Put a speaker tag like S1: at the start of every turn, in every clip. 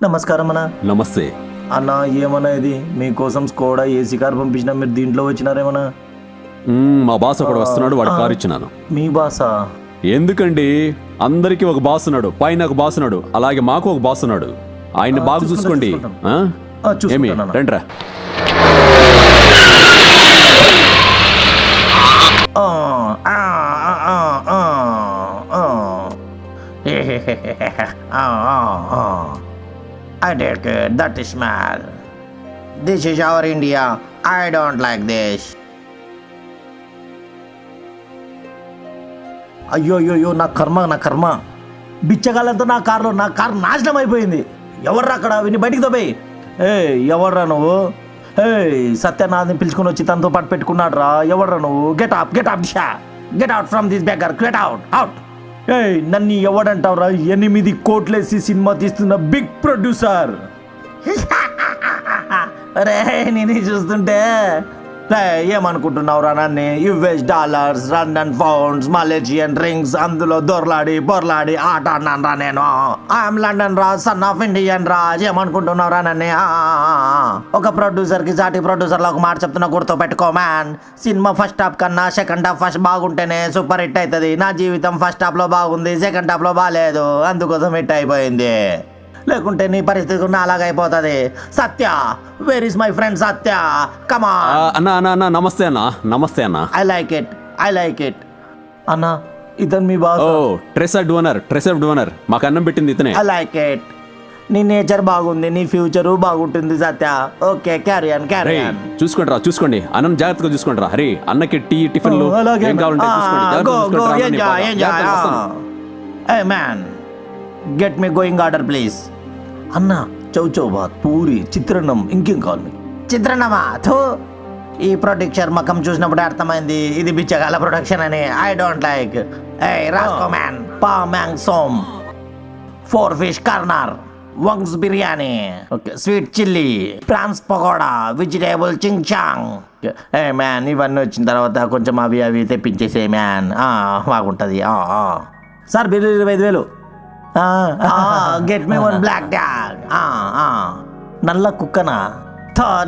S1: నమస్కారం అన్న.
S2: నమస్తే
S1: అన్న ఏమన్నా ఇది మీకోసం స్కోడా ఏసీ కార్ పంపించిన, మీరు దీంట్లో వచ్చినారేమన్నా?
S2: మా బాస్ ఒకడు వస్తున్నాడు, వాడి కారు ఇచ్చినాను.
S1: మీ బాసా?
S2: ఎందుకండి, అందరికి ఒక బాస్ ఉన్నాడు, పైన ఒక బాస్ ఉన్నాడు, అలాగే మాకు ఒక బాస్ ఉన్నాడు. ఆయన బాగా చూసుకోండి. ఏమి రండిరా.
S3: I take it, that is smell. This is our India. I don't like this.
S1: అయ్యో అయ్యో, నా కర్మ. బిచ్చగాళ్ళంతా నా కారు నాశనం అయిపోయింది. ఎవర్రా అక్కడ? విని బయటికి దోబేయి. ఎవర్రా నువ్వు? సత్యనాథ్ని పిలుచుకుని వచ్చి తనతో పాటు పెట్టుకున్నాడు రా. ఎవర్రా నువ్వు? Get out from this beggar, get out. నన్ను ఎవడంటావురా? 8 కోట్లేసి సినిమా తీస్తున్న బిగ్ ప్రొడ్యూసర్. అరే నేను చూస్తుంటే ఏమనుకుంటున్నావురా నన్ను? US dollars, London pounds, Malaysian rings, అందులో బొర్లాడి ఆట అన్నాను రా నేను. ఐఎమ్ లండన్ రా, సన్ ఆఫ్ ఇండియన్ రా. ఏమనుకుంటున్నావురా నన్ను? ఒక ప్రొడ్యూసర్ కి సాటి ప్రొడ్యూసర్ లో ఒక మాట చెప్తున్నా, గుర్తు పెట్టుకో మ్యాన్. సినిమా ఫస్ట్ హాఫ్ కన్నా సెకండ్ హాఫ్ ఫస్ట్ బాగుంటేనే సూపర్ హిట్ అవుతుంది. నా జీవితం ఫస్ట్ హాఫ్ లో బాగుంది, సెకండ్ హాఫ్ లో బాగాలేదు, అందుకోసం హిట్ అయిపోయింది. లేకుంటే నీ పరిస్థితి కూడా అలాగైపోతుంది. సత్య, వేర్ ఇస్ మై ఫ్రెండ్ సత్య? కమా
S2: అన్న. నమస్తే అన్న.
S3: ఐ లైక్ ఇట్
S1: అన్న. ఇతను మీ బాస్?
S2: ట్రెసర్డ్ ఓనర్. మాకు అన్నం పెట్టింది ఇతనే.
S3: I like it. నీ నేచర్ బాగుంది, నీ ఫ్యూచర్ బాగుంటుంది సత్య. Okay, carry on.
S2: చూసుకోండి అన్నం జాగ్రత్తగా చూసుకోండి రా. హరి, అన్నకి టీ టిఫిన్లు ఏం కావాలంటే
S3: ఏ man, get me going order please.
S1: అన్న, చౌచౌబాత్, పూరి, చిత్రాన్నం, ఇంకేం కావాలి మీకు?
S3: చిత్రాన్నమా? థూ, ఈ ప్రొడక్షన్ మకం చూసినప్పుడు అర్థమైంది ఇది బిచ్చగాల ప్రొడక్షన్ అని. I don't like. రాస్కో మ్యాన్, పా మ్యాంగ్ సోమ్, 4 ఫిష్ కార్నర్, వంగ్స్ biryani, sweet chilli, prawns pakoda, vegetable చింగ్ చాంగ్. మ్యాన్, ఇవన్నీ వచ్చిన తర్వాత కొంచెం అవి తెప్పించేసే మ్యాన్, బాగుంటుంది.
S1: Sir bill 25,000.
S3: Get me 1 black dog.
S1: నల్ల కుక్కనా?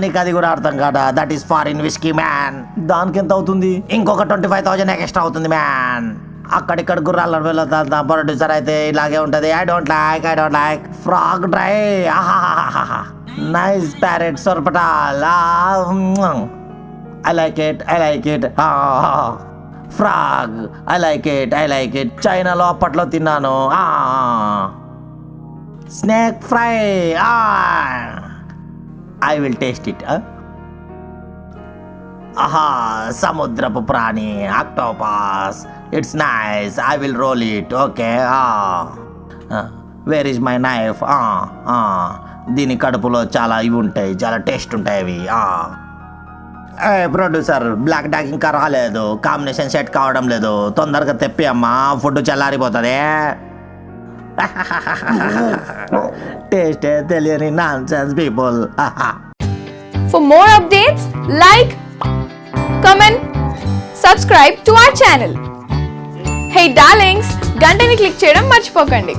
S3: నీకు అది కూడా అర్థం కాదా? That is foreign whisky man.
S1: దానికి ఎంత అవుతుంది?
S3: ఇంకొక 25,000 ఎక్స్ట్రా అవుతుంది మ్యాన్. అక్కడిక్కడ గుర్రాల వెళ్ళదా ప్రొడ్యూసర్ అయితే ఇలాగే ఉంటది. I don't like frog dry. Nice parrot సొర్పటాల్. I like it. Frog, I like it. చైనాలో అప్పట్లో తిన్నాను. Snake fry, I will taste it. సముద్రపు ప్రాణి, octopus, it's nice. I will roll it. Okay, where is my knife? దీని కడుపులో చాలా ఇవి ఉంటాయి, చాలా టేస్ట్ ఉంటాయి అవి. ప్రొడ్యూసర్, బ్లాక్ డాగ్ ఇంకా రాలేదు, కాంబినేషన్ సెట్ కావడం లేదు, తొందరగా తెప్పి అమ్మా, ఫుడ్ చల్లారిపోతుంది. టేస్టే తెలియని nonsense people.
S4: For more updates, like, comment, subscribe to our channel. Hey darlings, గంటని click చేయడం మర్చిపోకండి.